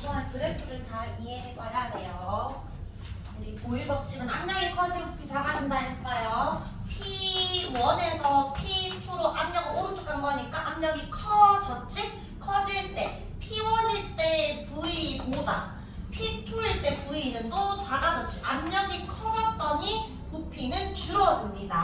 이번 그래프를 잘 이해해봐야 돼요. 우리 보일 법칙은 압력이 커지고 부피 작아진다 했어요. P1에서 P2로 압력은 오른쪽 간 거니까 압력이 커졌지? 커질 때 P1일 때 V보다 P2일 때 V는 또 작아졌지. 압력이 커졌더니 부피는 줄어듭니다.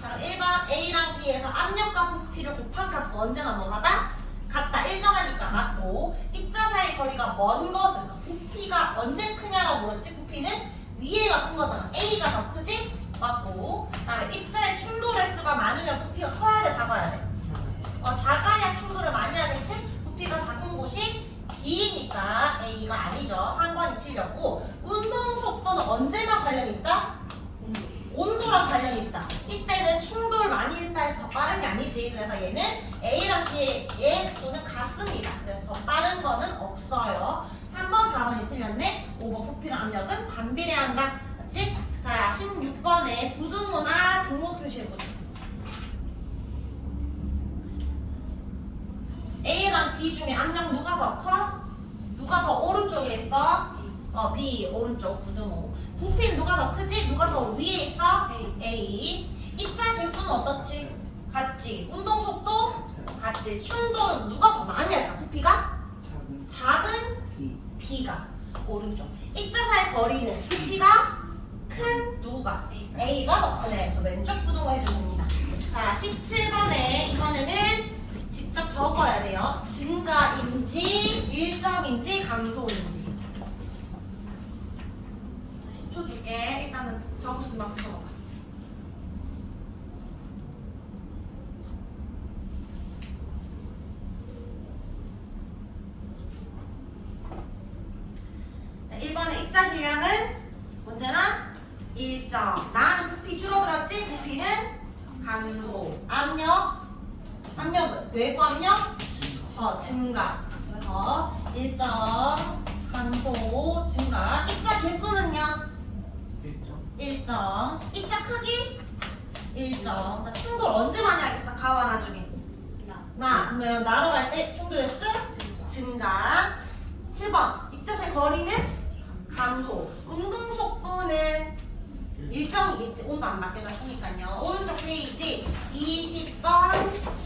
자, 1번 A랑 B에서 압력과 부피를 곱한 값은 언제나 뭐하다? 같다. 일정하니까 같고 입자 사이 거리가 먼 것은 부피가 언제 크냐라고 물었지? 부피는 위에가 큰 거잖아. A가 더 크지? 맞고 그다음에 입자의 충돌 횟수가 많으면 부피가 커야 돼? 작아야 돼? 작아야 충돌을 많이 하겠지? 부피가 작은 곳이 B니까 A가 아니죠. 한 번이 틀렸고 운동 속도는 언제만 관련이 있다? 온도랑 관련이 있다. 이때는 충돌 많이 했다 해서 더 빠른 게 아니지. 그래서 얘는 A랑 B의 속도는 같습니다. 그래서 더 빠른 거는 없어요. 3번, 4번이 틀렸네. 5번 부피랑 압력은 반비례한다. 맞지? 자, 16번에 부등호나 등호 표시해보자. A랑 B 중에 압력 누가 더 커? 누가 더 오른쪽에 있어? B 오른쪽 부등호. 부피는 누가 더 크지? 누가 더 위에 있어? A. 입자 개수는 어떻지? 같지. 운동 속도? 같지. 충돌은 누가 더 많이 할까? 부피가? 작은 B가 오른쪽. 입자 사이 거리는 부피가 큰 누가? A가 더 크네. 그래서 왼쪽 부등호 해줍니다. 자, 17번에 이번에는 직접 적어야 돼요. 증가인지 일정인지 감소인지. 10초 줄게. 일단은 적을 수 있는 적어봐. 자, 1번의 입자 질량은 언제나 일정. 나는 부피 줄어들었지? 부피는 감소. 압력은 외부 압력? 증가. 그래서 일정, 감소, 증가. 입자 개수는요? 일정. 입자 크기? 일정. 자, 충돌 언제 많이 하겠어? 가와 나중에. 그러면 나로 갈 때 충돌 횟수? 증가. 7번. 입자의 거리는? 감소. 운동 속도는 일정이겠지. 온도 안 바뀌어졌으니까요. 오른쪽 페이지 20번.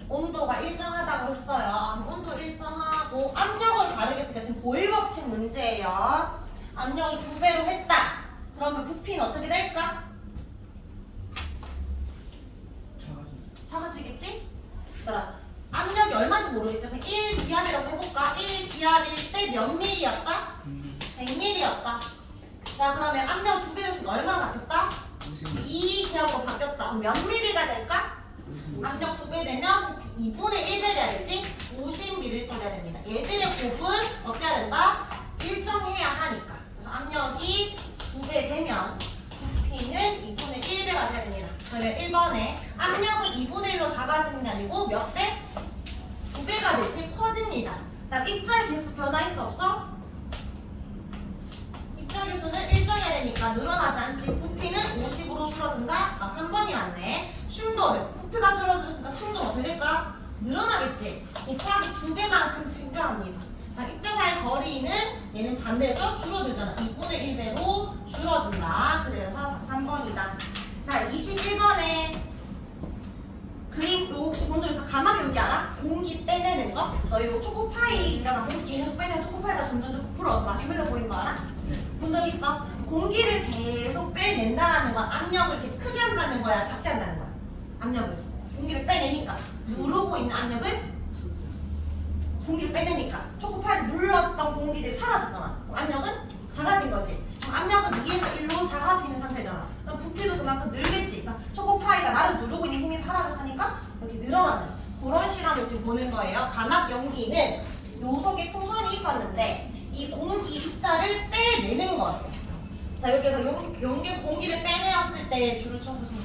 온도가 일정하다고 했어요. 온도 일정하고 압력을 다르게 쓰니까 지금 보일 법칙 문제예요. 압력을 2배로 했다. 그러면 부피는 어떻게 될까? 작아지겠지? 얘들아, 압력이 얼마인지 모르겠지? 그럼 1기압이라고 해볼까? 1기압일 때 몇 밀리였다? 100밀리였다. 자, 그러면 압력 2배로 했으면 얼마나 바뀌었다? 2기압으로 바뀌었다. 그럼 몇 밀리가 될까? 압력 2배 되면 2분의 1배 돼야 되지? 50ml 돼야 됩니다. 얘들의 곱은 어떻게 해야 된다? 일정해야 하니까. 그래서 압력이 2배 되면 부피는 2분의 1배가 돼야 됩니다. 그러면 1번에 압력은 2분의 1로 작아지는 게 아니고 몇 배? 2배가 되지? 커집니다. 그다음 입자의 개수 변화 있어 없어? 입자 개수는 일정해야 되니까 늘어나지 않지. 부피는 50으로 줄어든다? 3번이 맞네. 충돌. 부피가 줄어들었으니까 충돌 어떻게 될까? 늘어나겠지. 곱하기 2배만큼 증가합니다. 입자 사이 거리는 얘는 반대죠? 줄어들잖아. 2분의 1배로 줄어든다. 그래서 3번이다. 자, 21번에 그림 이거 혹시 본 적 있어? 가마비 여기 알아? 공기 빼내는 거? 너 이거 초코파이 있잖아. 공기 계속 빼내면 초코파이가 점점 불어서 마시멜로 보이는 거 알아? 본 적 있어? 공기를 계속 빼낸다라는 건 압력을 이렇게 크게 한다는 거야? 작게 한다는 거야? 압력을. 공기를 빼내니까. 누르고 있는 압력을 공기를 빼내니까. 초코파이를 눌렀던 공기들이 사라졌잖아. 압력은 작아진 거지. 그럼 압력은 2에서 1로 작아지는 상태잖아. 그럼 부피도 그만큼 늘겠지. 그러니까 초코파이가 나를 누르고 있는 힘이 사라졌으니까 이렇게 늘어나는 그런 실험을 지금 보는 거예요. 감압 용기는 요 속에 풍선이 있었는데 이 공기 입자를 빼내는 거예요. 자, 여기에서 용기에서 공기를 빼내었을 때 줄을 쳐보세요.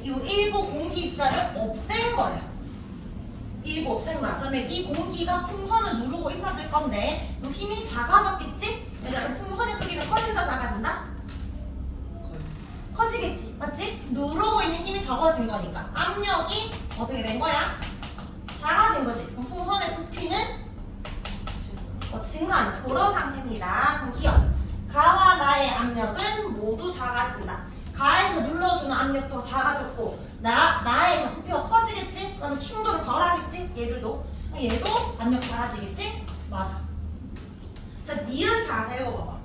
이 일부 공기 입자를 없앤 거예요. 일부 없앤 거야. 그러면 이 공기가 풍선을 누르고 있어질 건데 이 힘이 작아졌겠지? 왜냐면 풍선의 크기는 커진다 작아진다? 커지겠지. 맞지? 누르고 있는 부피는 적어진 거니까 압력이 어떻게 된 거야? 작아진 거지. 그럼 풍선의 부피는 증가하는 그런 상태입니다. 그럼 기억. 가와 나의 압력은 모두 작아진다. 가에서 눌러주는 압력도 작아졌고 나에서 부피가 커지겠지? 그럼 충돌을 덜 하겠지? 얘도 압력 작아지겠지? 맞아. 자, 니은 잘 읽어봐봐.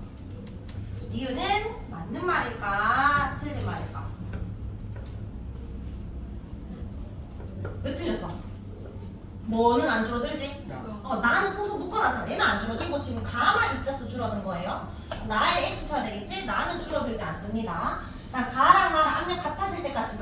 니은은 맞는 말일까? 틀린 말일까? 왜 틀렸어? 뭐는 안 줄어들지? 나는 풍선 묶어놨잖아. 얘는 안 줄어들고 지금 가만 입자수 줄어든 거예요. 나의 X 쳐야 되겠지? 나는 줄어들지 않습니다. 난 가랑 나랑 압력 같아질 때까지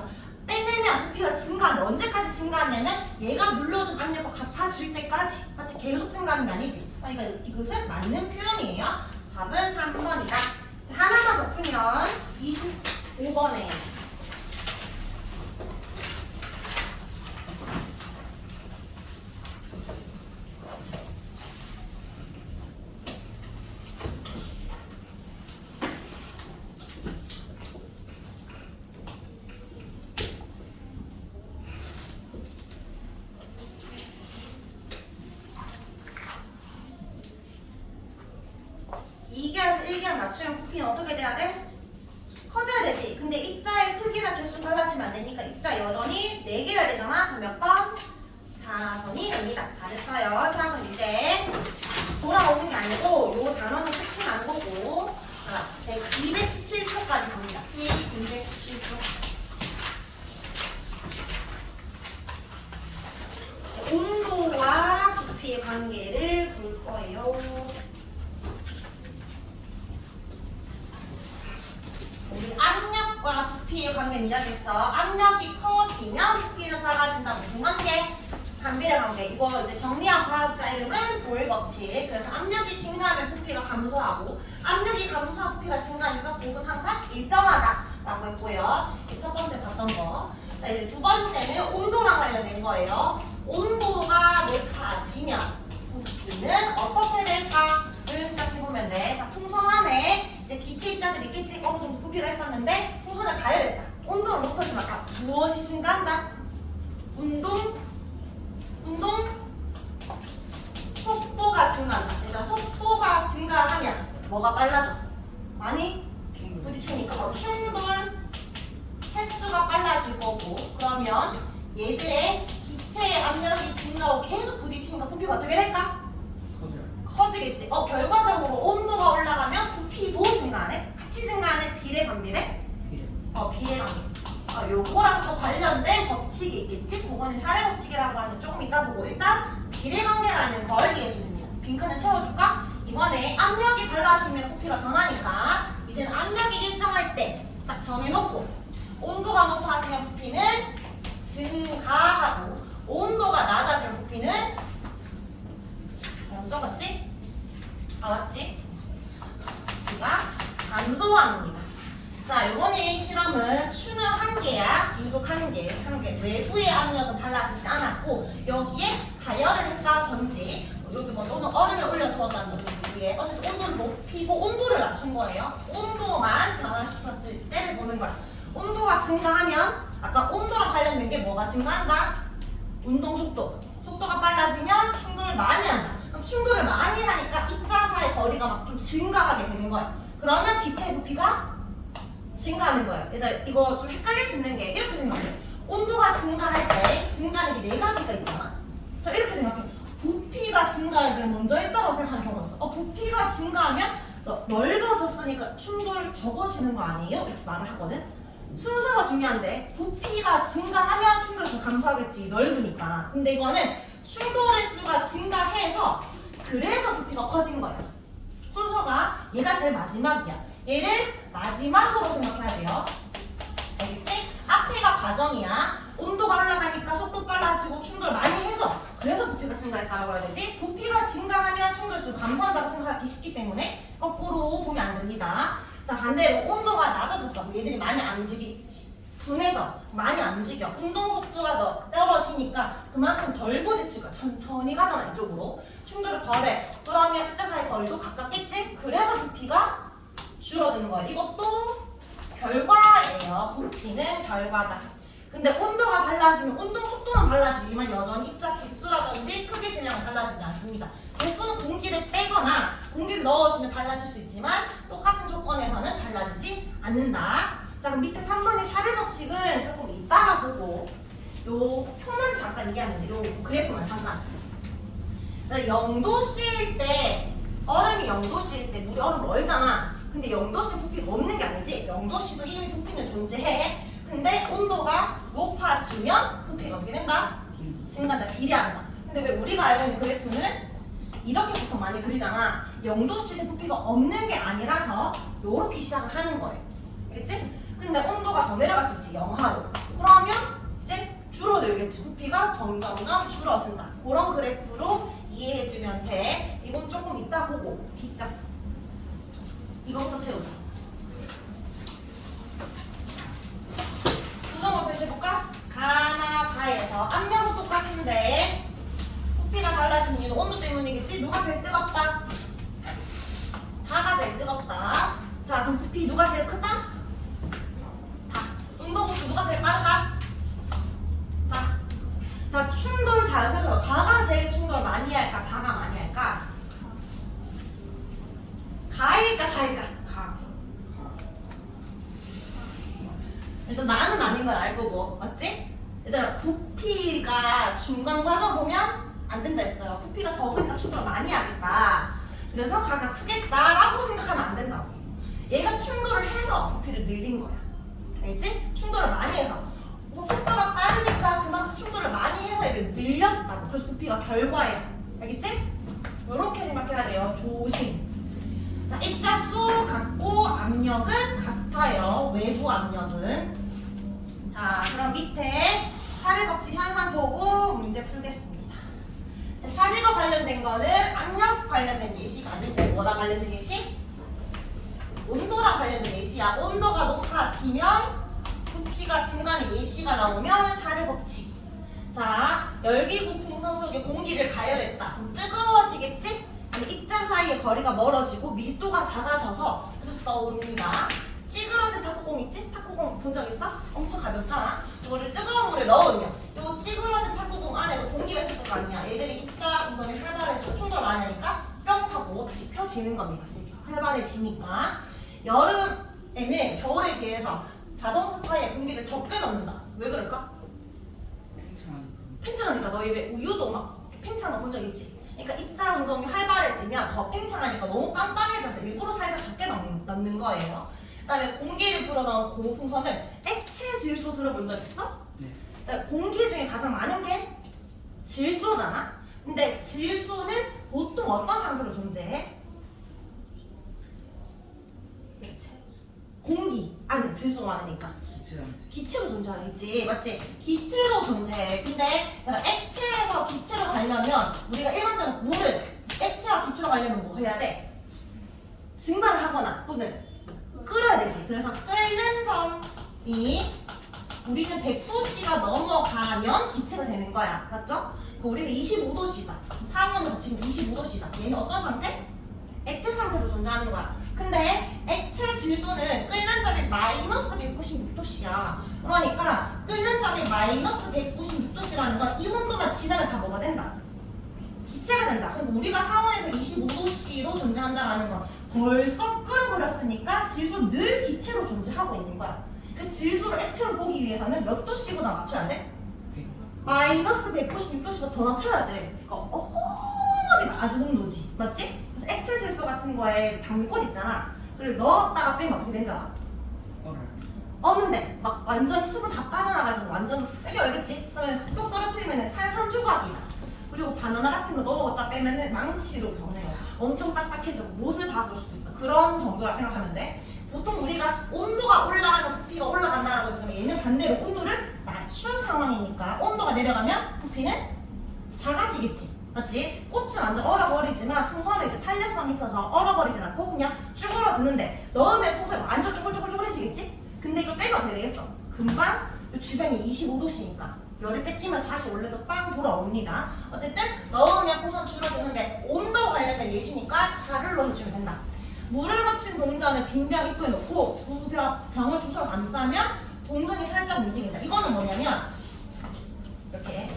빼내면 부피가 증가하는데 언제까지 증가하냐면 얘가 눌러준 압력과 같아질 때까지 같이 계속 증가하는 게 아니지. 그러니까 이것은 맞는 표현이에요. 답은 3번이다. 자, 하나만 더 풀면 25번에 이기하에서 1기하 맞추면 부피는 어떻게 돼야 돼? 커져야 되지. 근데 입자의 크기나 개수 달라지면 안 되니까 입자 여전히 4개여야 되잖아. 그럼 몇 번? 4번이 됩니다. 잘했어요. 자, 그럼 이제 돌아오는 게 아니고 요 단어는 끝이 난 거고 자, 217초까지 갑니다. 페이지 217초. 온도와 부피의 관계를 볼 거예요. 우리 압력과 부피의 관계는 이야기했어. 압력이 커지면 부피는 작아진다. 무슨 관계? 반비례 관계. 이거 이제 정리한 과학자 이름은 보일 법칙. 그래서 압력이 증가하면 부피가 감소하고 압력이 감소하면 부피가 증가하니까 곱은 항상 일정하다라고 했고요. 첫 번째 봤던 거. 자, 이제 두 번째는 온도랑 관련된 거예요. 온도가 높아지면 부피는 어떻게 될까를 생각해보면 돼. 자, 풍선 안에 이제 기체 입자들이 있겠지. 어느 정도 부피가 있었는데 풍선을 가열했다. 온도를 높여주면 무엇이 증가한다? 운동 속도가 증가한다. 그러니까 속도가 증가하면 뭐가 빨라져? 많이 부딪히니까 충돌 횟수가 빨라질 거고 그러면 얘들의 기체의 압력이 증가하고 계속 부딪히니까 부피가 어떻게 될까? 커지겠지. 결과적으로 온도가 올라가면 부피도 증가하네? 같이 증가하네? 비례 반비례? 비례 관계. 요거랑 또 관련된 법칙이 있겠지? 그거는 샤레 법칙이라고 하는데 조금 이따 보고 일단 비례관계라는 걸 이해해 줍니다. 빈칸을 채워줄까? 이번에 압력이 달라지면 부피가 변하니까 이제는 압력이 일정할 때 딱 정해놓고 온도가 높아지면 부피는 증가하고 온도가 낮아지면 부피는 잘못 적었지? 맞지? 부피가 감소합니다. 자, 이번에 실험은 추는 1개야, 유속 1개. 외부의 압력은 달라지지 않았고 여기에 가열을 했다든지 여기 뭐 또는 얼음을 올려두었다든지 위에 어쨌든 온도를 높이고 온도를 낮춘 거예요. 온도만 변화시켰을 때를 보는 거야. 온도가 증가하면 아까 온도랑 관련된 게 뭐가 증가한다? 운동 속도. 속도가 빨라지면 충돌을 많이 한다. 그럼 충돌을 많이 하니까 입자 사이 거리가 막 좀 증가하게 되는 거야. 그러면 기체의 부피가 증가하는 거예요. 얘들 이거 좀 헷갈릴 수 있는 게 이렇게 생각해. 온도가 증가할 때 증가하는 게 4가지가 있잖아. 이렇게 생각해. 부피가 증가를 먼저 했다고 생각하는 경우가 있어. 부피가 증가하면 넓어졌으니까 충돌 적어지는 거 아니에요? 이렇게 말을 하거든. 순서가 중요한데 부피가 증가하면 충돌이 감소하겠지. 넓으니까. 근데 이거는 충돌의 수가 증가해서 그래서 부피가 커진 거야. 순서가 얘가 제일 마지막이야. 얘를 마지막으로 생각해야 돼요. 알겠지? 앞에가 과정이야. 온도가 올라가니까 속도 빨라지고 충돌 많이 해서 그래서 부피가 증가했다고 해야 되지? 부피가 증가하면 충돌수가 감소한다고 생각하기 쉽기 때문에 거꾸로 보면 안 됩니다. 자, 반대로 온도가 낮아졌어. 얘들이 많이 안 움직이지. 둔해져. 많이 안 움직여. 운동 속도가 떨어지니까 그만큼 덜 부딪히고 천천히 가잖아. 이쪽으로. 충돌을 덜해. 그러면 입자 사이 거리도 가깝겠지? 그래서 부피가 줄어드는 거예요. 이것도 결과예요. 부피는 결과다. 근데 온도가 달라지면 운동 속도는 달라지지만 여전히 입자 개수라든지 크기 질량은 달라지지 않습니다. 개수는 공기를 빼거나 공기를 넣어주면 달라질 수 있지만 똑같은 조건에서는 달라지지 않는다. 자, 그럼 밑에 3번의 샤를 법칙은 조금 이따가 보고 요 표만 잠깐 얘기하면 돼. 요 그래프만 잠깐. 0도씨일 때 얼음이 0도씨일 때 물이 얼음을 얼잖아. 근데 0도씨 부피가 없는 게 아니지. 0도씨도 이미 부피는 존재해. 근데 온도가 높아지면 부피가 어떻게 된다? 증가한다. 비례한다. 근데 왜 우리가 알고 있는 그래프는 이렇게 보통 많이 그리잖아. 0도씨의 부피가 없는 게 아니라서 요렇게 시작을 하는 거예요. 알겠지? 근데 온도가 더 내려갈 수 있지. 영하로. 그러면 이제 줄어들겠지. 부피가 점점점 줄어든다. 그런 그래프로 이해해주면 돼. 이건 조금 이따 보고 뒷장 이거부터 채우자. 부동호 표시해볼까? 가나 다에서 압력은 똑같은데 부피가 달라진 이유는 온도 때문이겠지? 누가 제일 뜨겁다? 다가 제일 뜨겁다. 자, 그럼 부피 누가 제일 크다? 다. 운동부피 누가 제일 빠르다? 다. 자, 충돌 잘 살펴봐. 가가 제일 충돌 많이 할까? 다가 많이 할까? 가일까? 다일까? 가. 일단 나는 아닌 건 알 거고, 맞지? 얘들아, 부피가 중간 과정 보면 안 된다 했어요. 부피가 적으니까 충돌을 많이 하겠다. 그래서 가가 크겠다라고 생각하면 안 된다고. 얘가 충돌을 해서 부피를 늘린 거야. 알지? 충돌을 많이 해서. 속도가 빠르니까 그만큼 충돌을 많이 해서 얘를 늘렸다고. 그래서 부피가 결과예요. 알겠지? 이렇게 생각해야 돼요. 조심. 자, 입자수 같고 압력은 같아요. 외부 압력은. 자, 그럼 밑에 샤를 법칙 현상 보고 문제 풀겠습니다. 자, 샤를과 관련된 거는 압력 관련된 예시가 아니고 뭐랑 관련된 예시? 온도랑 관련된 예시야. 온도가 높아지면 부피가 증가하는 예시가 나오면 샤를 법칙. 자, 열기구 풍선 속에 공기를 가열했다. 그럼 뜨거워지겠지? 입자 사이의 거리가 멀어지고 밀도가 작아져서 그래서 떠오릅니다. 찌그러진 탁구공 있지? 탁구공 본 적 있어? 엄청 가볍잖아. 이거를 뜨거운 물에 넣으면 이 찌그러진 탁구공 안에 공기가 있었을 거 아니야. 얘들이 입자 운동이 활발해져 충돌 많이 하니까 뿅 하고 다시 펴지는 겁니다. 이렇게 활발해지니까. 여름에는 겨울에 비해서 자동차 타이에 공기를 적게 넣는다. 왜 그럴까? 팽창하니까. 너희 왜 우유도 막 팽창을 본 적 있지? 그러니까 입자 운동이 활발해지면 더 팽창하니까 너무 깜빵해져서 일부러 살짝 적게 넣는 거예요. 그다음에 공기를 불어넣은 고무풍선을 액체 질소 들어본 적 있어? 네. 공기 중에 가장 많은 게 질소잖아. 근데 질소는 보통 어떤 상태로 존재해? 액체. 공기 안에 질소가 많으니까. 기체로 존재하겠지, 맞지? 기체로 존재해. 근데 액체에서 기체로 가려면 우리가 일반적으로 물은 액체와 기체로 가려면 뭐 해야 돼? 증발을 하거나 또는 끓여야 되지. 그래서 끓는 점이 우리는 100도씨가 넘어가면 기체가 되는 거야, 맞죠? 우리는 25도씨다. 상온은 지금 25도씨다. 얘는 어떤 상태? 액체 상태로 존재하는 거야. 근데 액체 질소는 끓는 점이 마이너스 196도씨야. 그러니까 끓는 점이 마이너스 196도씨라는 건 이 온도만 지나면 다 뭐가 된다? 기체가 된다. 그럼 우리가 상온에서 25도씨로 존재한다는 건 벌써 끓어버렸으니까 질소는 늘 기체로 존재하고 있는 거야. 그 질소를 액체로 보기 위해서는 몇 도씨보다 낮춰야 돼? 마이너스 196도씨보다 더 낮춰야 돼. 그러니까 어머니 낮은 온도지. 맞지? 액체 질소 같은 거에 잠꽃 있잖아. 그걸 넣었다가 빼면 어떻게 되잖아? 어는데 막 완전히 수분 다 빠져나가지고 완전 세게 얼겠지? 그러면 또 떨어뜨리면 산산 조각이다. 그리고 바나나 같은 거 넣었다 빼면은 망치로 변해요. 엄청 딱딱해지고 못을 박을 수도 있어. 그런 정도라 생각하면 돼. 보통 우리가 온도가 올라가면 부피가 올라간다라고 했지만 얘는 반대로 온도를 낮춘 상황이니까 온도가 내려가면 부피는 작아지겠지. 맞지? 꽃은 완전 얼어버리지만 풍선은 이제 탄력성이 있어서 얼어버리진 않고 그냥 쭈그러드는데 넣으면 풍선이 완전 쭈글쭈글쭈글해지겠지? 근데 이걸 빼면 어떻게 되겠어? 금방 이 주변이 25도씨니까 열을 뺏기면 다시 원래도 빵 돌아옵니다. 어쨌든 넣으면 풍선 줄어드는데 온도 관련된 예시니까 샤를로 해주면 된다. 물을 묻힌 동전을 빈병 입구에 넣고 병을 두 손 감싸면 동전이 살짝 움직인다. 이거는 뭐냐면 이렇게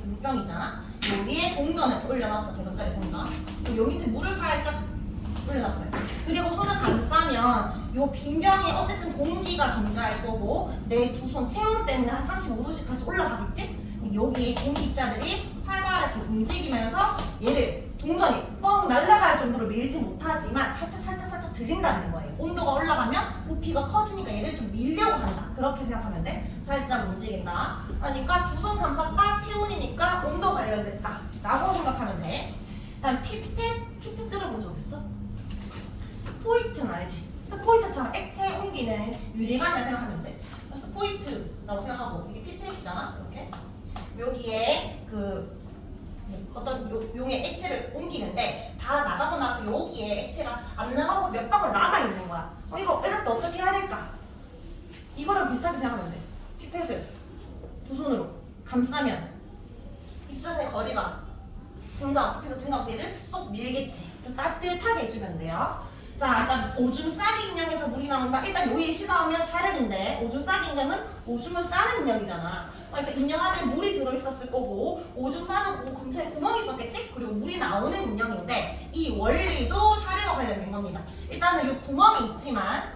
물병 있잖아. 요 위에 동전을 올려놨어. 100원짜리 동전. 요 밑에 물을 살짝 올려놨어요. 그리고 손을 감싸면 요 빈병에 어쨌든 공기가 존재할 거고 내 두 손 체온 때문에 한 35도씩까지 올라가겠지? 여기 공기입자들이 활발하게 움직이면서 얘를 동전이 뻥 날아갈 정도로 밀지 못하지만 살짝 들린다는 거예요. 온도가 올라가면 부피가 커지니까 얘를 좀 밀려고 한다. 그렇게 생각하면 돼. 살짝 움직인다. 그러니까 두 손 감쌌다. 체온이니까 온도 관련됐다. 라고 생각하면 돼. 다음 피펫 들어본 적 있어? 스포이트는 알지? 스포이트처럼 액체 옮기는 유리관을 생각하면 돼. 스포이트라고 생각하고 이게 피펫이잖아. 이렇게 여기에 그 어떤 용의 액체를 옮기는데 다 나가고 나서 여기에 액체가 안 나가고 몇 방울 남아 있는 거야. 이거 이럴 때 어떻게 해야 될까? 이거랑 비슷하게 생각하면 돼. 피펫을 두 손으로 감싸면 입자세 거리가 부피가 증가하면서 얘를 쏙 밀겠지. 따뜻하게 해주면 돼요. 자, 일단 오줌 싸기 인형에서 물이 나온다. 일단 여기에 시 나오면 샤를인데 오줌 싸기 인형은 오줌을 싸는 인형이잖아. 그러니까 인형 안에 물이 들어있었을 거고 오줌 싸는 그 근처에 구멍이 있었겠지? 그리고 물이 나오는 인형인데 이 원리도 샤를과 관련된 겁니다. 일단은 이 구멍이 있지만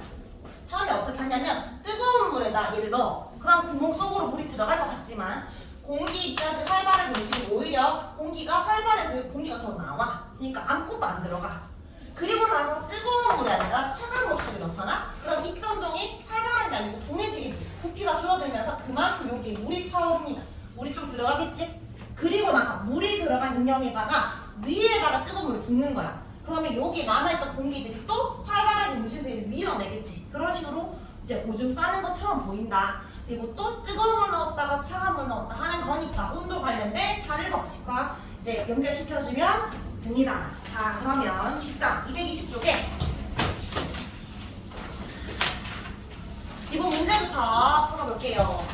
처음에 어떻게 하냐면 뜨거운 물에다 얘를 넣어. 그럼 구멍 속으로 물이 들어갈 것 같지만 공기 입자들 활발하게 움직이고 오히려 공기가 활발해서 공기가 더 나와. 그러니까 아무것도 안 들어가. 그리고 나서 뜨거운 물이 아니라 차가운 물속에 넣잖아? 그럼 입전동이 활발한 게 아니고 둔해지겠지. 부피가 줄어들면서 그만큼 여기 물이 차오릅니다. 물이 좀 들어가겠지? 그리고 나서 물이 들어간 인형에다가 위에다가 뜨거운 물을 붓는 거야. 그러면 여기 남아있던 공기들이 또 활발하게 움직여서 밀어내겠지. 그런 식으로 이제 오줌 싸는 것처럼 보인다. 그리고 또 뜨거운 물 넣었다가 차가운 물 넣었다 하는 거니까 온도 관련된 샤를 법칙과 이제 연결시켜주면 됩니다. 자, 그러면 뒷장 220쪽에 이번 문제부터 풀어볼게요.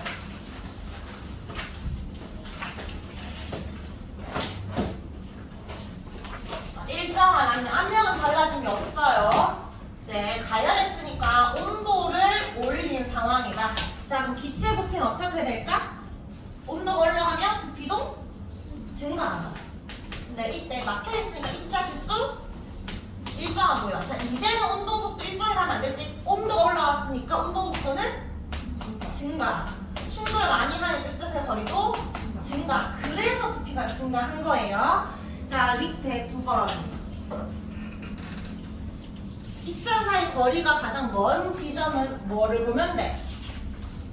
일정한 아니면 압력은 달라진 게 없어요. 이제 가열했으니까 온도를 올린 상황이다. 자, 그럼 기체 부피는 어떻게 될까? 온도가 올라가면 부피도 증가하죠. 근데 이때 막혀있으니까 입자 개수 일정하고요. 자, 이제는 온도 속도 일정이라면 안 되지. 온도가 올라왔으니까 온도 속도는 증가. 충돌을 많이 하는 입자세 거리도 증가. 그래서 부피가 증가한 거예요. 자, 밑에 9번. 입자 사이 거리가 가장 먼 지점은 뭐를 보면 돼?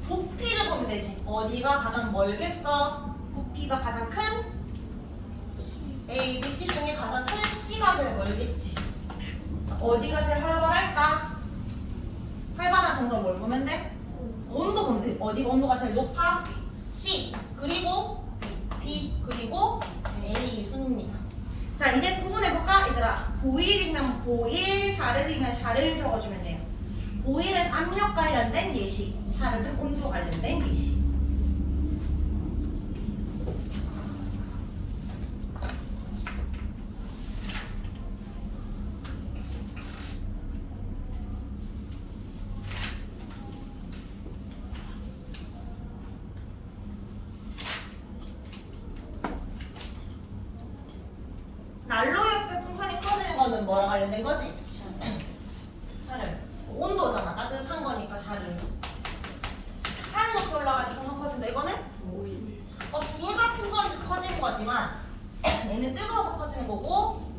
부피를 보면 되지. 어디가 가장 멀겠어? 부피가 가장 큰 A, B, C 중에 가장 큰 C가 제일 멀겠지. 어디가 제일 활발할까? 활발한 정도를 뭘 보면 돼? 온도 보면 돼. 어디가 온도가 제일 높아? C, 그리고 B, 그리고 A 순입니다. 자, 이제 구분해볼까? 얘들아, 보일이면 보일, 샤를이면 샤를 적어주면 돼요. 보일은 압력 관련된 예시, 샤를은 온도 관련된 예시. 난로 옆에 풍선이 커지는 거는 뭐랑 관련된 거지? 샤를. 온도잖아. 따뜻한 거니까 샤를. 하늘 높이 올라가지고 풍선 커진다. 이거는? 둘 다 풍선이 커지는 거지만 얘는 뜨거워서 커지는 거고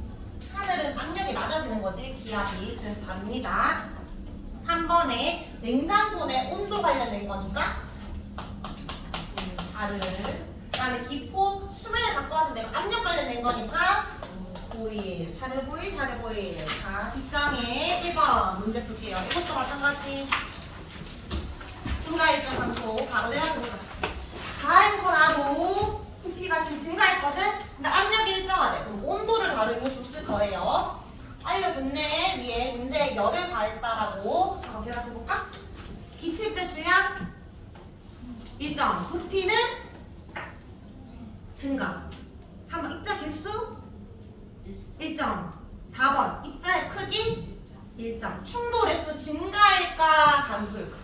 하늘은 압력이 낮아지는 거지. 기압이. 그래서 답입니다. 3번에 냉장고 내 온도 관련된 거니까 샤를. 그 다음에 기포 수면에 가까워진 데가 압력 관련된 거니까 보일, 샤를 보일, 샤를 보일. 자, 뒷장에 1번 문제 풀게요. 이것도 마찬가지. 증가 일정 감소 바로 내려보자. 가에서 나로 부피가 지금 증가했거든? 근데 압력이 일정하대. 그럼 온도를 다르게 줬을 거예요. 알려줬네. 위에 문제에 열을 가했다라고. 자, 그럼 대답해볼까? 기체 입자 질량 일정. 부피는 증가. 3번 입자 개수 일정. 4번 입자의 크기 일정. 충돌 횟수 증가일까 감소일까?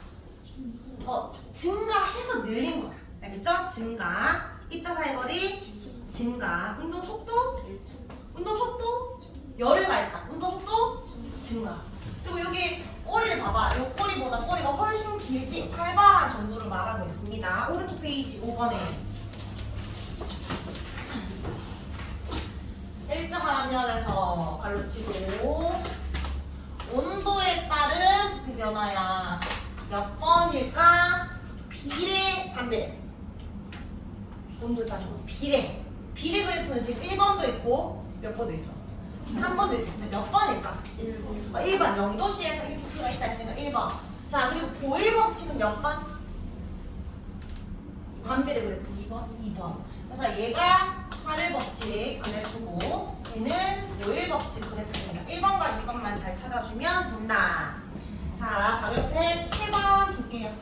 증가해서 늘린 거야. 알겠죠? 증가. 입자 사이 거리 증가. 운동 속도 열을 가했다. 운동 속도 증가. 그리고 여기 꼬리를 봐봐. 이 꼬리보다 꼬리가 훨씬 길지 활발한 정도를 말하고 있습니다. 오른쪽 페이지 5번에 일정한 압력에서 발로치고 온도에 따른 부피 변화야. 몇 번일까? 비례, 반비례. 온도에 따른 비례. 비례 그래프는 지금 1번도 있고 몇 번도 있어? 한 번도 있어. 근데 몇 번일까? 1번. 0도씨에서 이 부피가 있다 했으니까 1번. 자, 그리고 보일 법칙은 몇 번? 반비례 그래프 2번. 그래서 얘가 하늘 법칙 그래프고 얘는 보일 법칙 그래프입니다. 1번과 2번만 잘 찾아주면 된다. 자, 바로 옆에 7번 볼게요.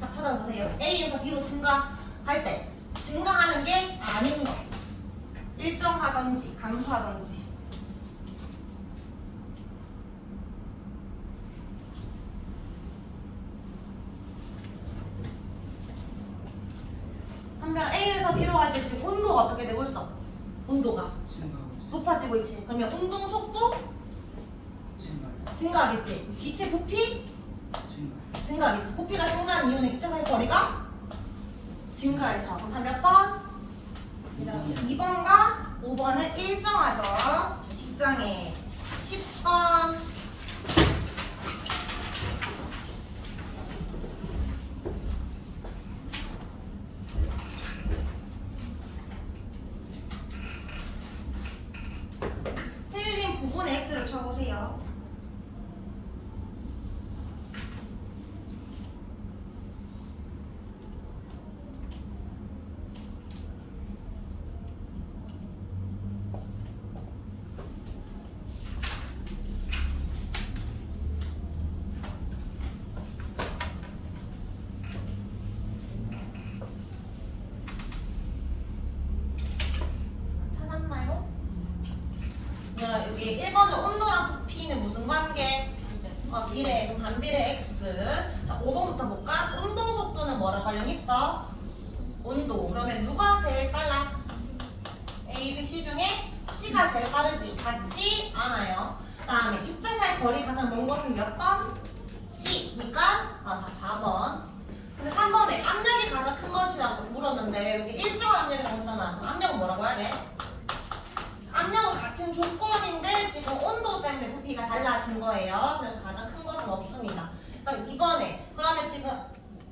다 찾아보세요. A에서 B로 증가할 때 증가하는 게 아닌 거. 일정하던지 강하던지. 한편 A에서 B로 갈 때 지금 온도가 어떻게 되고 있어? 온도가 높아지고 있지. 그러면 운동 속도 증가하겠지. 기체 부피 증가하겠지. 부피가 증가한 이유는 입자 사이 거리가 증가해서. 그럼 다 몇 번? 2번과 5번은 일정하죠. 뒷장에 10번. 틀린 부분의 X를 쳐보세요. 여기 1번은 온도랑 부피는 무슨 관계? 비례, 그럼 반비례 X. 자, 5번부터 볼까? 운동 속도는 뭐랑 관련 있어? 온도. 그러면 누가 제일 빨라? A, B, C 중에 C가 제일 빠르지. 같지 않아요. 그 다음에 입자 사이 거리 가장 먼 것은 몇 번? C니까 다 4번. 근데 3번에 압력이 가장 큰 것이라고 물었는데 여기 일정한 압력이라고 했잖아. 압력은 뭐라고 해야 돼? 압력은 같은 조건인데 지금 온도 때문에 부피가 달라진 거예요. 그래서 가장 큰 것은 없습니다. 그럼 2번에 그러면 지금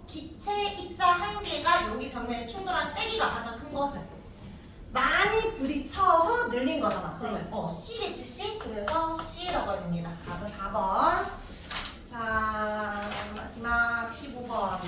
기체 입자 한 개가 여기 벽면에 충돌한 세기가 가장 큰 것은 많이 부딪혀서 늘린 거잖아. 그러면 C겠지 C? 그래서 C라고 해야 됩니다. 답은 4번. 자, 마지막 15번.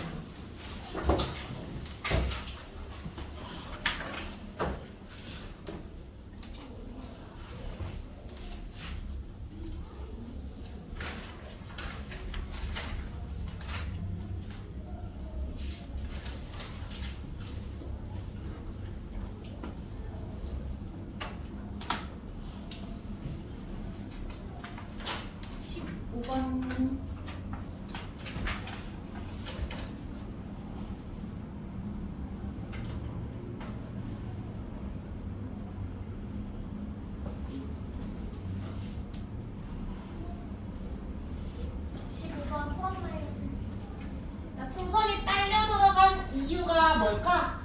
풍선이 빨려 들어간 이유가 뭘까?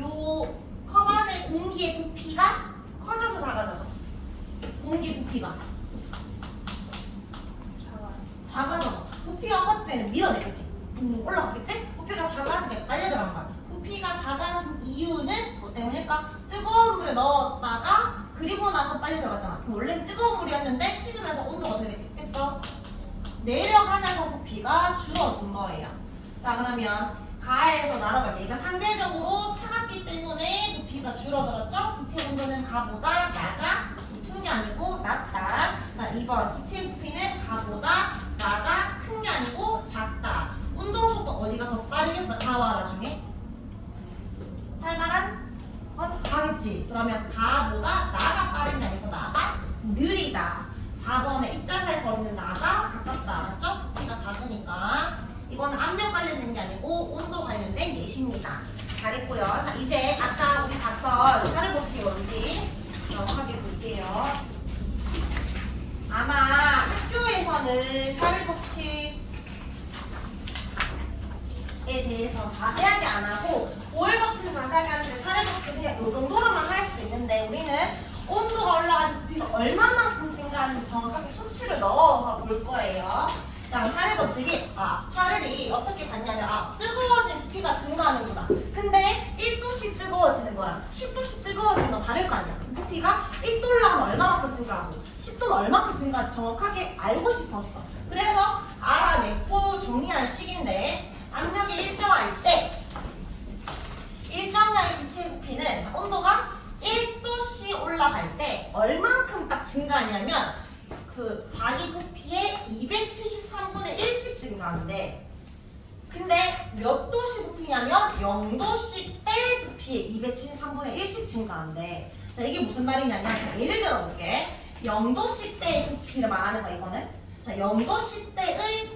요 컵 안에 공기의 부피가 커져서 작아져서. 공기 부피가 작아져서. 부피가 커질 때는 밀어내겠지. 올라갔겠지? 부피가 작아지게 빨려 들어간 거야. 부피가 작아진 이유는 뭐 때문일까? 뜨거운 물에 넣었다가 그리고 나서 빨려 들어갔잖아. 원래는 뜨거운 물이었는데 식으면서 온도가 어떻게 됐겠어? 내려가면서 부피가 줄어든 거예요. 자, 그러면 가에서 나눠볼게. 얘가 상대적으로 차갑기 때문에 부피가 줄어들었죠? 기체 온도는 가보다 나가 높은 게 아니고 낮다. 자, 2번 기체 부피는 가보다 나가 큰 게 아니고 작다. 운동 속도 어디가 더 빠르겠어? 가와 나중에? 활발한? 가겠지. 그러면 가보다 나가 빠른 게 아니고 나가 느리다. 4번에 입자사의 거리는 나가 가깝다. 맞죠? 부피가 작으니까. 이거는 압력 관련된 게 아니고 온도 관련된 예시입니다. 잘했고요. 자, 이제 아까 우리 봤던 샤를 법칙이 뭔지 정확하게 볼게요. 아마 학교에서는 샤를 법칙에 대해서 자세하게 안 하고 오일 법칙을 자세하게 하는데 샤를 법칙 그냥 이 정도로만 할 수도 있는데 우리는 온도가 올라가는 부피가 얼마만큼 증가하는지 정확하게 수치를 넣어서 볼 거예요. 자, 샤를 법칙이 샤를이 어떻게 봤냐면 뜨거워진 부피가 증가하는구나. 근데 1도씩 뜨거워지는 거랑 10도씩 뜨거워지는 건 다를 거 아니야. 부피가 1도 올라가면 얼마만큼 증가하고 10도는 얼마만큼 증가하지 정확하게 알고 싶었어. 그래서 알아냈고 정리한 식인데 압력이 일정할 때 일정량의 기체 부피는 온도가 1도씩 올라갈 때 얼만큼 딱 증가하냐면 그 자기 부피의 273분의 1씩 증가하는데 근데 몇 도씨 부피냐면 0도씩 때 부피의 273분의 1씩 증가하는데 자 이게 무슨 말이냐면 자, 예를 들어 볼게 0도씩 때의 부피를 말하는 거야 이거는 자 0도씩 때의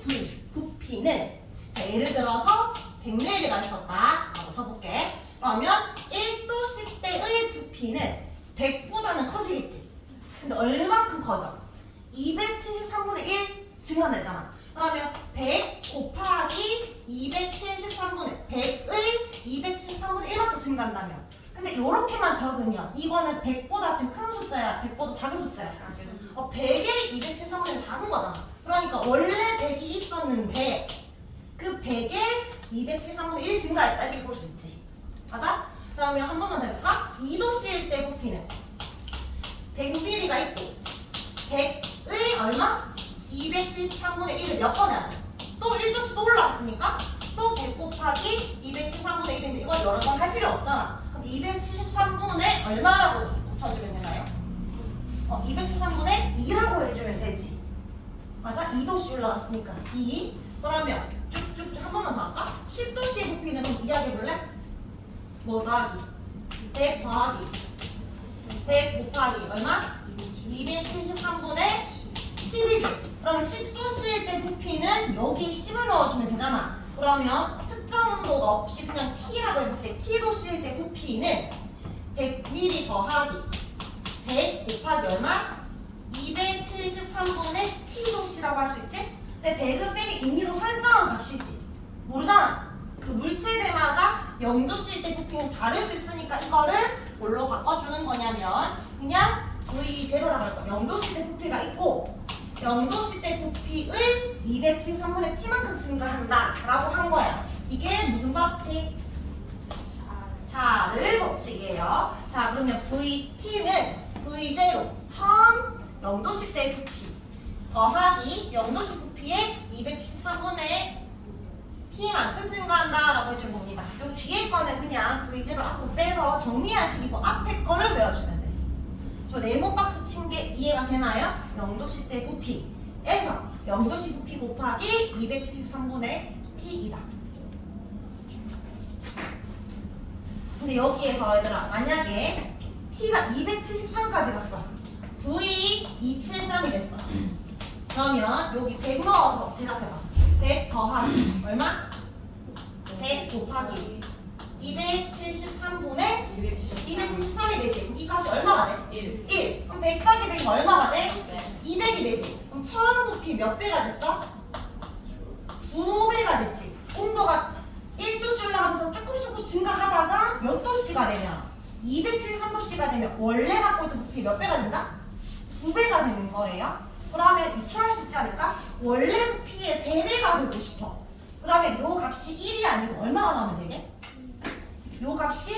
부피는 자 예를 들어서 100ml가 있었다 라고 쳐볼게 그러면 1도씩 때의 부피는 100보다는 커지겠지 근데 얼만큼 커져? 273분의 1 증가했잖아. 그러면 100 곱하기 273분의 100의 273분의 1만큼 증가한다면 근데 이렇게만 적으면 이거는 100보다 지금 큰 숫자야 100보다 작은 숫자야 100의 273분의 1 작은 거잖아. 그러니까 원래 100이 있었는데 그 100의 273분의 1 증가했다 이렇게 볼 수 있지. 맞아? 자 그러면 한 번만 더 해볼까? 2도씨일 때 부피는 100ml가 있고 100의 얼마? 273분의 1을 몇 번 해야 돼? 또 1도씩 또 올라왔으니까 또 100 곱하기 273분의 1인데 이걸 여러 번 할 필요 없잖아. 그럼 273분의 얼마라고 붙여주면 되나요? 273분의 2라고 해주면 되지. 맞아? 2도씩 올라갔으니까 2. 그러면 쭉쭉쭉 한 번만 더 할까? 10도씨의 부피는 그럼 이야기해볼래? 뭐 더하기? 100 더하기 100 곱하기 얼마? 273분의 10이지. 그러면 10도씨일 때 부피는 여기 10을 넣어주면 되잖아. 그러면 특정 온도가 없이 그냥 T라고 해볼게. T도씨일 때 부피는 100ml 더하기 100 곱하기 얼마? 273분의 T도씨라고 할 수 있지? 근데 100은 쌤이 임의로 설정한 값이지. 모르잖아. 그 물체들마다 0도씨일 때 부피는 다를 수 있으니까 이거를 뭘로 바꿔주는 거냐면 그냥 V0라고 할 거야. 0도씨 때 부피가 있고 0도씨 때 부피의 273분의 T만큼 증가한다 라고 한 거야. 이게 무슨 법칙? 샤를 법칙이에요. 자 그러면 VT는 V0 처음 0도씨 때 부피 더하기 0도씨 부피의 273분의 T만큼 증가한다 라고 해준 겁니다. 요 뒤에 거는 그냥 V0 앞으로 빼서 정리하시고 앞에 거를 외워주면 돼. 저 네모 박스 친 게 이해가 되나요? 0도씨 때 부피에서 0도씨 부피 곱하기 273분의 T이다. 근데 여기에서 얘들아 만약에 T가 273까지 갔어. V273이 됐어. 그러면 여기 100 넣어서 대답해봐. 100 더하기 얼마? 100 곱하기 273분의 273이 되지. 이 값이 얼마가 돼? 1. 그럼 100 더하기 100이 얼마가 돼? 200이 되지. 그럼 처음 부피 몇 배가 됐어? 2배가 됐지. 온도가 1도씨 올라가면서 조금씩 증가하다가 몇 도씨가 되면 273도씨가 되면 원래 갖고 있던 부피 몇 배가 된다? 2배가 되는 거예요. 그러면 유추할 수 있지 않을까? 원래 부피의 3배가 되고 싶어. 그러면 요 값이 1이 아니고 얼마가 나오면 되게? 요 값이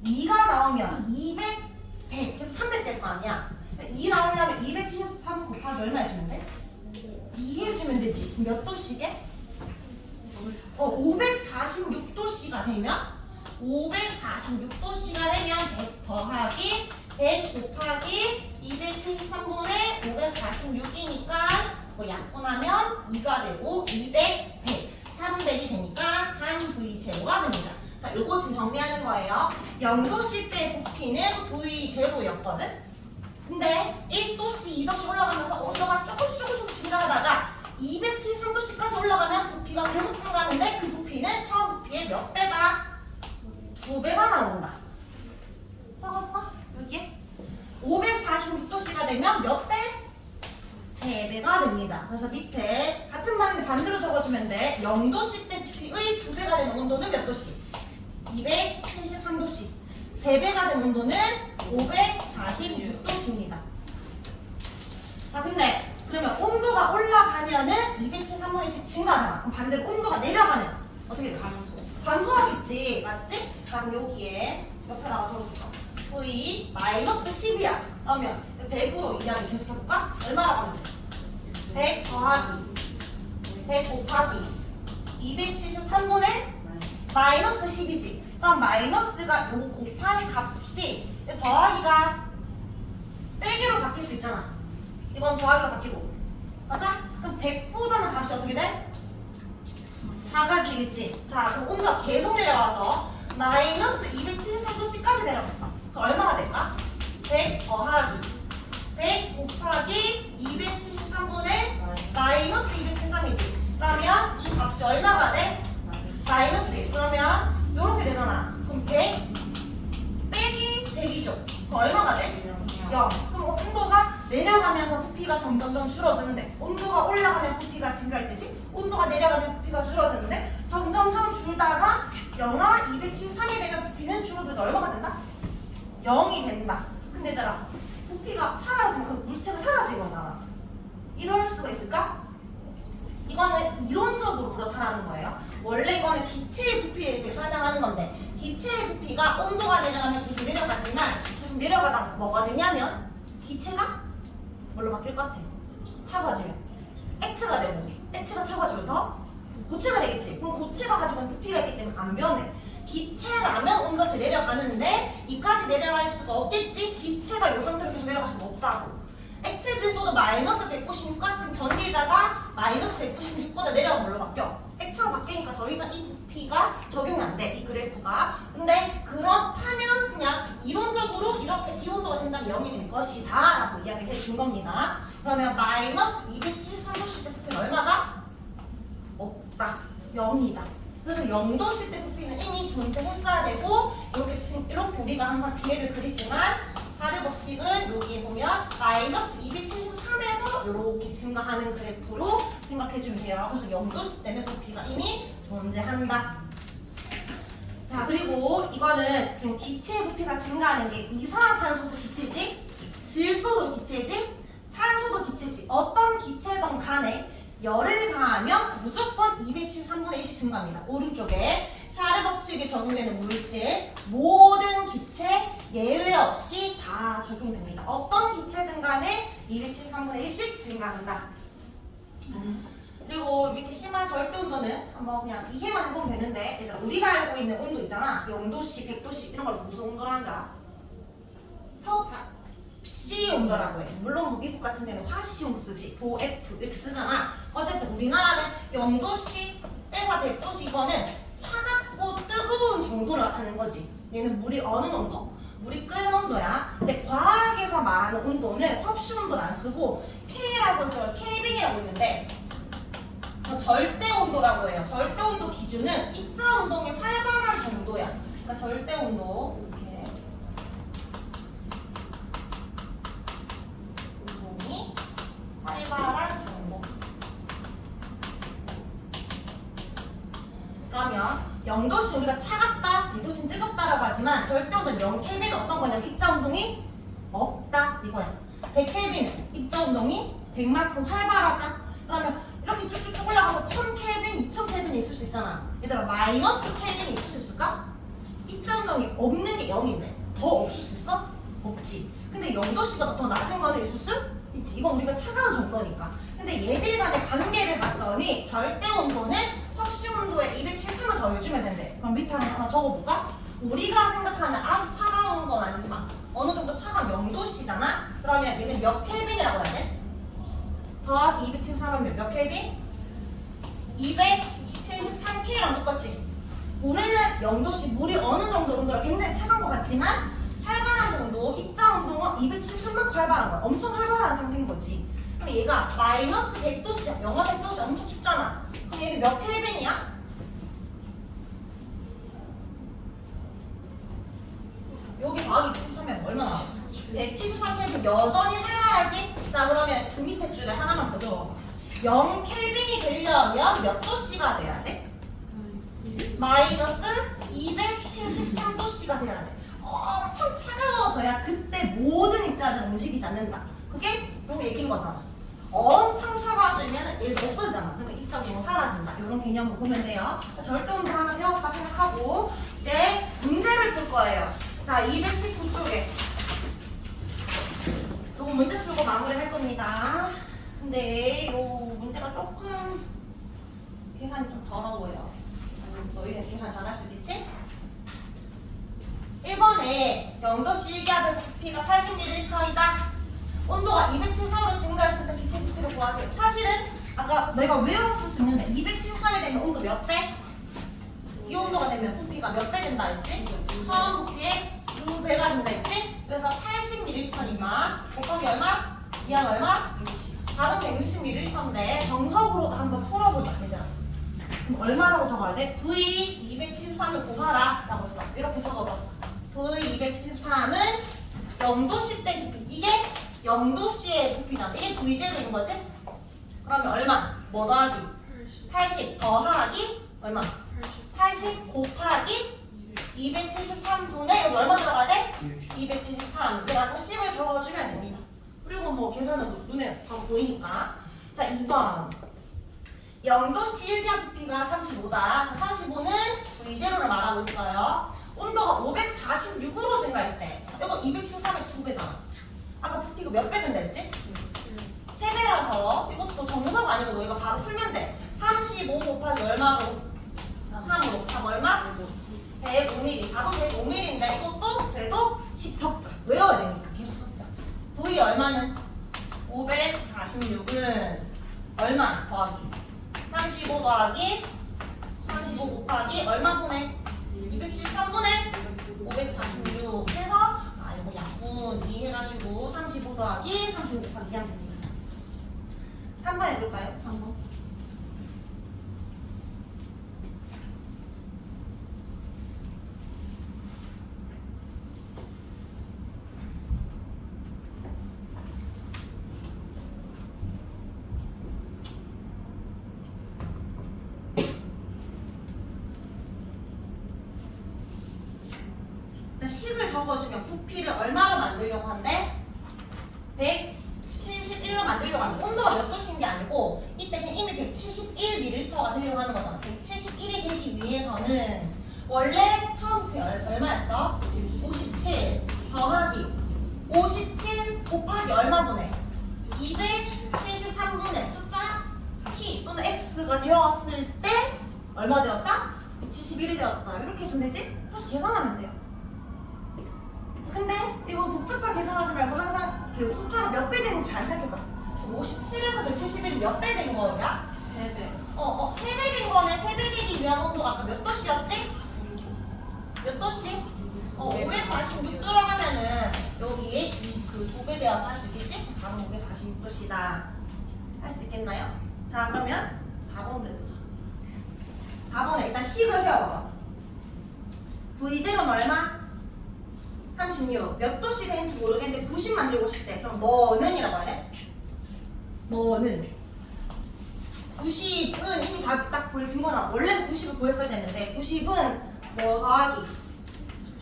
2가 나오면 200, 100, 그래서 300 될 거 아니야. 2 나오려면 273 곱하기 얼마 해주면 돼? 2 해주면 되지. 몇 도씩에? 546도씨가 되면 546도씨가 되면 100 더하기 100 곱하기 273분의 546이니까 뭐 약분하면 2가 되고 200, 100, 300이 되니까 3V0가 됩니다. 자, 요거 지금 정리하는 거예요. 0도씨 때 부피는 V0였거든? 근데 1도씨, 2도씨 올라가면서 온도가 조금씩 증가하다가 273도씨까지 올라가면 부피가 계속 증가하는데 그 부피는 처음 부피의 몇 배가? 2배가 나온다. 적었어? 여기에? 546도씨가 되면 몇 배? 3배가 됩니다. 그래서 밑에 같은 말인데 반대로 적어주면 돼. 0도씨 때 부피의 2배가 되는 온도는 몇 도씨? 273도씨. 3배가 된 온도는 546도씨입니다. 자, 근데 그러면 온도가 올라가면은 273분의 1씩 증가하잖아. 그럼 반대로 온도가 내려가면 어떻게 돼? 감소하겠지. 맞지? 자, 그럼 여기에 옆에다가 적어줄까? V 마이너스 10이야. 그러면 100으로 이야기 계속 해볼까? 얼마나 가면 돼? 100 더하기 100 곱하기 273분의 마이너스 10이지. 그럼 마이너스가 요거 곱한 값이 더하기가 빼기로 바뀔 수 있잖아. 이건 더하기로 바뀌고. 맞아? 그럼 100보다는 값이 어떻게 돼? 작아지겠지. 자, 그럼 온도가 계속 내려가서 마이너스 273도씨까지 내려갔어. 그럼 얼마가 될까? 100 더하기 100 곱하기 273분의 마이너스 273이지. 그러면 이 값이 얼마가 돼? 마이너스 1. 그러면 이렇게 되잖아. 그럼 100 빼기 100이죠. 그럼 얼마가 돼? 0. 그럼 온도가 내려가면서 부피가 점점 줄어드는데 온도가 올라가면 부피가 증가했듯이 온도가 내려가면 부피가 줄어드는데 점점 줄다가 영하 273이 되면 부피는 줄어들다 얼마가 된다? 0이 된다. 근데 얘들아 부피가 사라지면 그 물체가 사라진 거잖아. 이럴 수가 있을까? 이거는 이론적으로 그렇다라는 거예요. 원래 이거는 기체의 부피에 대해 설명하는 건데 기체의 부피가 온도가 내려가면 계속 내려가지만 계속 내려가다 뭐가 되냐면 기체가 뭘로 바뀔 것 같아? 차가워지면 액체가 되고 액체가 차가워지면 더 고체가 되겠지. 그럼 고체가 가지고 있는 부피가 있기 때문에 안 변해. 기체라면 온도가 내려가는데 이까지 내려갈 수가 없겠지. 기체가 이 상태로 계속 내려갈 수가 없다고. 액체 질소도 마이너스 196까지 견디다가 마이너스 196보다 내려가면 뭘로 바뀌어? 액체로 바뀌니까 더 이상 이 부피가 적용이 안 돼, 이 그래프가. 근데 그렇다면 그냥 이론적으로 이렇게 이 온도가 된다면 0이 될 것이다 라고 이야기를 해준 겁니다. 그러면 마이너스 273도씨 때 부피는 얼마다? 없다. 0이다. 그래서 0도씨 때 부피는 이미 존재했어야 되고 이렇게 지금 이렇게 우리가 항상 뒤에를 그리지만 다른 법칙은 여기에 보면 마이너스 273에서 이렇게 증가하는 그래프로 생각해주면 돼요. 그래서 0도씨 때는 부피가 이미 존재한다. 자, 그리고 이거는 지금 기체의 부피가 증가하는 게 이산화탄소도 기체지, 질소도 기체지, 산소도 기체지. 어떤 기체든 간에 열을 가하면 무조건 273분의 1씩 증가합니다. 오른쪽에 샤르 법칙이 적용되는 물질 모든 기체 예외 없이 다 적용됩니다. 어떤 기체든 간에 273분의 1씩 증가한다. 그리고 밑에 심화 절대 온도는 한번 그냥 이해만 해보면 되는데 얘들아 우리가 알고 있는 온도 있잖아. 0도씨, 100도씨 이런 걸 무슨 온도로 하는지 알아? 섭씨 온도라고 해. 물론 뭐 미국 같은 데는 화씨 온도 쓰지. 도F 이렇게 쓰잖아. 어쨌든 우리나라는 0도씨 빼서 100도씨 이거는 차갑고 뜨거운 정도를 나타내는 거지. 얘는 물이 어느 온도? 물이 끓는 온도야. 근데 과학에서 말하는 온도는 섭씨 온도를 안 쓰고 K라고 해서 켈빈이라고 있는데 절대 온도라고 해요. 절대 온도 기준은 입자 운동이 활발한 정도야. 그러니까 절대 온도 이렇게 운동이 활발한 정도. 그러면 0도씨 우리가 차갑다, 2도씨는 뜨겁다라고 하지만 절대 온도는 0켈빈은 어떤 거냐면 입자 운동이 없다 이거야. 100켈빈은 입자 운동이 100만큼 활발하다. 그러면 이렇게 쭉쭉쭉 올라가서 1000켈빈, 2000켈빈이 있을 수 있잖아. 얘들아 마이너스 켈빈이 있을 수 있을까? 입자 운동이 없는 게 0인데 더 없을 수 있어? 없지. 근데 0도씨보다 더 낮은 거는 있을 수 있지. 이건 우리가 차가운 정도니까. 근데 얘들 간의 관계를 봤더니 절대 온도는 섭씨 온도에 273을 더해주면 된대. 그럼 밑에 하나 적어볼까? 우리가 생각하는 아주 차가운 건 아니지만 어느 정도 차가운 0도씨잖아? 그러면 얘는 몇 켈빈이라고 해야 돼? 더하기 273하면 몇 켈빈? 273K랑 똑같지? 우리는 0도씨 물이 어느 정도 온도로 굉장히 차가운 것 같지만 활발한 정도, 입자 운동은 273만큼 활발한 거야. 엄청 활발한 상태인 거지. 그럼 얘가 마이너스 100도씨야. 영하 100도씨 엄청 춥잖아. 그럼 얘는 몇 켈빈이야? 여기 더하기 173이면 얼마나? 173켈빈 여전히 활발하지? 자 그러면 그 밑에 줄에 하나만 더 적어. 0켈빈이 되려면 몇 도씨가 돼야 돼? 마이너스 273도씨가 돼야 돼. 엄청 차가워져야 그때 모든 입자들은 움직이지 않는다. 그게 여기 얘기인 거잖아. 엄청 차가워지면 얘가 없어지잖아. 그러니까 입자 구조가 사라진다. 이런 개념을 보면 돼요. 절대운동 하나 배웠다 생각하고 이제 문제를 풀 거예요. 자 219쪽에 요거 문제 풀고 마무리 할 겁니다. 근데 요 문제가 조금 계산이 좀 더러워요. 너희는 계산 잘할 수 있겠지? 1번에 0도씨 일기압에서 부피가 80ml이다. 온도가 273으로 증가했을 때 기체 부피를 구하세요. 사실은 아까 내가 외웠을 수 있는데 273이 되면 온도 몇 배? 이 온도가 되면 부피가 몇 배 된다 했지? 처음 부피의 2배가 된다 했지? 그래서 80ml니까 곱하기 얼마? 이항 얼마? 답은 160ml인데 정석으로도 한번 풀어보자 얘들아. 그럼 얼마라고 적어야 돼? V 273을 곱하라 라고 했어. 이렇게 적어봐. V 273은 0도씨 때 부피. 이게 0도씨의 부피잖아. 이게 V제로인 거지? 그러면 얼마? 뭐 더하기? 80 더하기 얼마? 80 곱하기 273분의 여기 얼마 들어가야 돼? 273. 그래갖고 10을 적어주면 됩니다. 그리고 뭐 계산은 눈에 바로 보이니까. 자 2번 0도씨 일기압 부피가 35다. 자 35는 V제로를 말하고 있어요. 온도가 546으로 증가했대. 이거 273의 2배잖아. 아까 부피가 몇 배 된다 했지? 3배라서 이것도 정석 아니고 너희가 바로 풀면 돼. 35 곱하기 얼마로? 3으로. 답 얼마? 105mm. 답은 105mm인데 이것도 그래도 10 적자. 외워야 되니까 계속 적자. V 얼마는? 546은 얼마 더하기? 35 더하기 35 곱하기 얼마 분의? 273분의 546 해서 이거 약분 2 해가지고 35 더하기 35 곱하기 2 하면 됩니다. 3번 해볼까요? 3번. 식을 적어주면 부피를 얼마로 만들려고 한대? 171로 만들려고 하는데 온도가 몇 도씨인 게 아니고 이때는 이미 171ml가 되려고 하는 거잖아. 171이 되기 위해서는 원래 처음 부피 얼마였어? 57 더하기 57 곱하기 얼마분의? 273분의 숫자 t 또는 x가 되었을 때 얼마 되었다? 171이 되었다. 이렇게 해주면 되지? 그래서 계산하면 돼요. 근데 이거 복잡하게 계산하지 말고 항상 그 숫자가 몇 배 되는지 잘 생각해봐. 57에서 171이 몇 배 된 거야? 3배. 3배 된 거는 3배 되기 위한 온도가 아까 몇 도씨였지? 몇 도씨? 546 들어가면은 여기에 그 2배 되어서 할 수 있겠지? 바로 546도씨다. 할 수 있겠나요? 자 그러면 4번 들어보자. 4번에 일단 식을 세워봐. V0는 얼마? 36. 몇 도씨 되는지 모르겠는데 90 만들고 싶대. 그럼 뭐는 이라고 하래? 뭐는 90은 이미 딱 보여진 거나 원래는 90을 구했어야 되는데 90은 뭐 더하기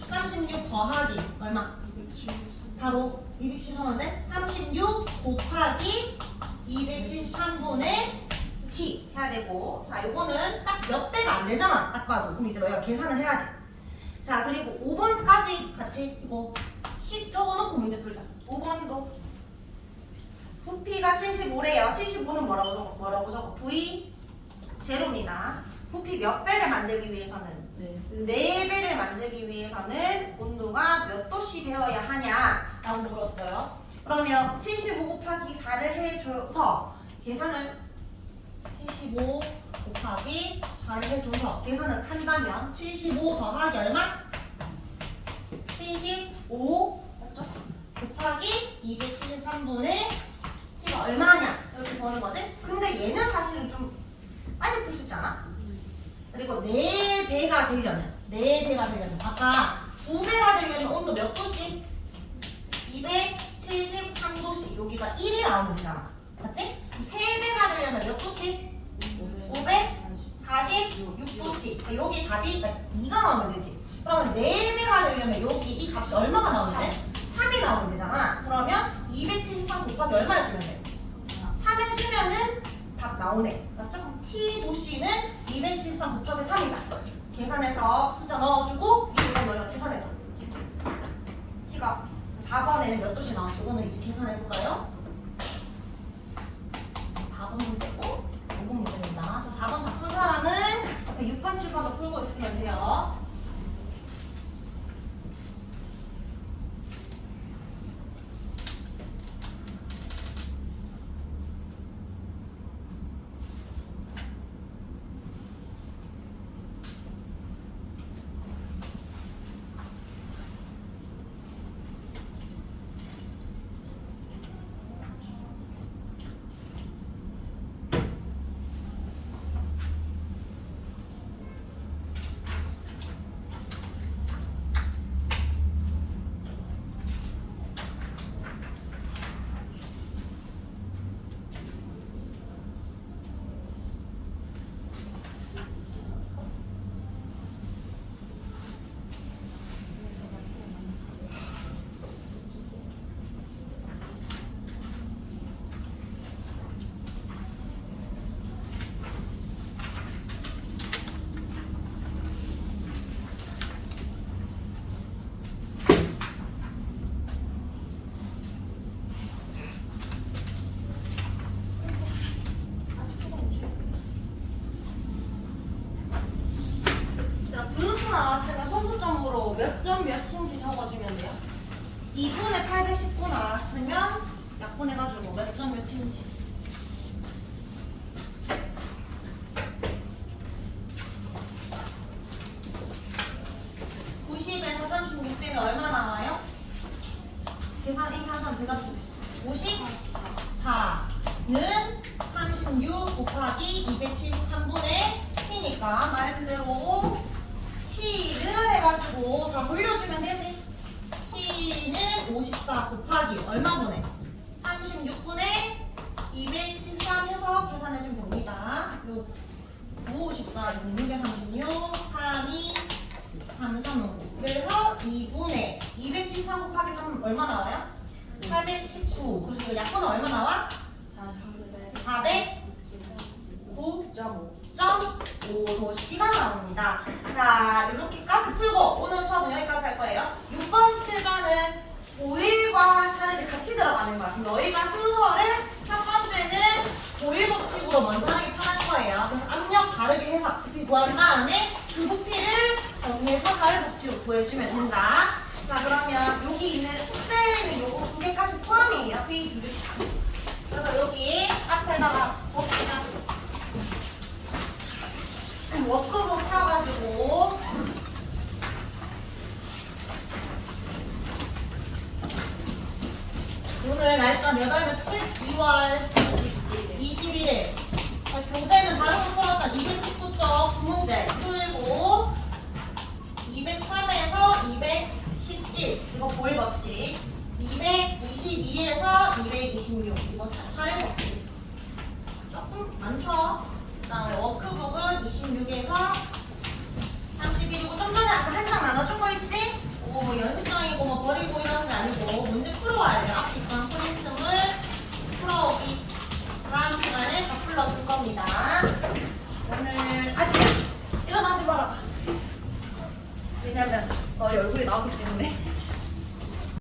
36 더하기 얼마? 바로 273인데 36 곱하기 273분의 t 해야 되고 자 요거는 딱 몇 대가 안 되잖아. 딱 봐도. 그럼 이제 너희가 계산을 해야 돼. 자 그리고 5번까지 같이 이거 식 적어놓고 문제 풀자. 5번도 부피가 75래요. 75는 뭐라고 적어? V 제로입니다. 부피 몇 배를 만들기 위해서는 4배를 만들기 위해서는 온도가 몇 도씨 되어야 하냐 라고 물었어요. 그러면 75 곱하기 4를 해줘서 계산을 75 곱하기 4를 해줘서 계산을 한다면 75 더하기 얼마? 75 맞죠? 곱하기 273분의 P가 얼마냐 이렇게 보는 거지. 근데 얘는 사실은 좀 빨리 풀 수 있잖아. 그리고 4배가 되려면 아까 2배가 되려면 온도 몇 도씩? 273도씩. 여기가 1이 나오면 되잖아. 맞지? 3배가 되려면 몇 도씩? 546도씩. 여기 답이 2가 나오면 되지. 그러면 4배가 되려면 여기 이 값이 얼마가 나오면 돼? 3이 나오면 되잖아. 그러면 273 곱하기 얼마 해주면 돼? 3 해주면은 답 나오네. 맞죠? T 도씨는 273 곱하기 3이다. 계산해서 숫자 넣어주고 이걸 너희가 계산해봐. T가 4번에는 몇 도씨 나왔어? 이거는 이제 계산해볼까요? 4번 문제고 5번 문제입니다. 자, 4번 다 푼 사람은 옆에 6번, 7번도 풀고 있으면 돼요. 몇 점 몇인지 적어주면 돼요. 2분의 819 나왔으면 약분해가지고 몇 점 몇인지. 90에서 36 빼면 얼마 나와요? 계산 이렇게 하면 돼가지고 54는 36 곱하기 273분의 T니까 말 그대로 T를 해가지고 다 돌려주면 되지. T는 54 곱하기 얼마분의 36분의 273 해서 계산해주면 됩니다. 요 9, 54, 6, 36, 32, 33, 5. 그래서 2분의 273 곱하기 3 얼마 나와요? 819. 그래서 이 약분은 얼마 나와? 409.5도씨가 나옵니다. 자, 이렇게까지 풀고 오늘 수업은 여기까지 할 거예요. 6번, 7번은 5일과 4일이 같이 들어가는 거야. 그럼 너희가 순서를 첫 번째는 5일 법칙으로 먼저 하기 편할 거예요. 그래서 압력 다르게 해서 부피 구한 다음에 그 부피를 정리해서 다른 법칙으로 구해주면 된다. 자, 그러면 여기 있는 숙제는 요거 2개까지 포함이에요. 페이지 2개씩. 그래서 여기 앞에다가 봅시다. 워크북 펴가지고 오늘 날짜 몇 월 며칠? 2월 21일. 교재는 다른 거 풀었다. 219쪽 9문제 풀고 203에서 211 이거 보일 법칙, 222에서 226 이거 4일 법칙.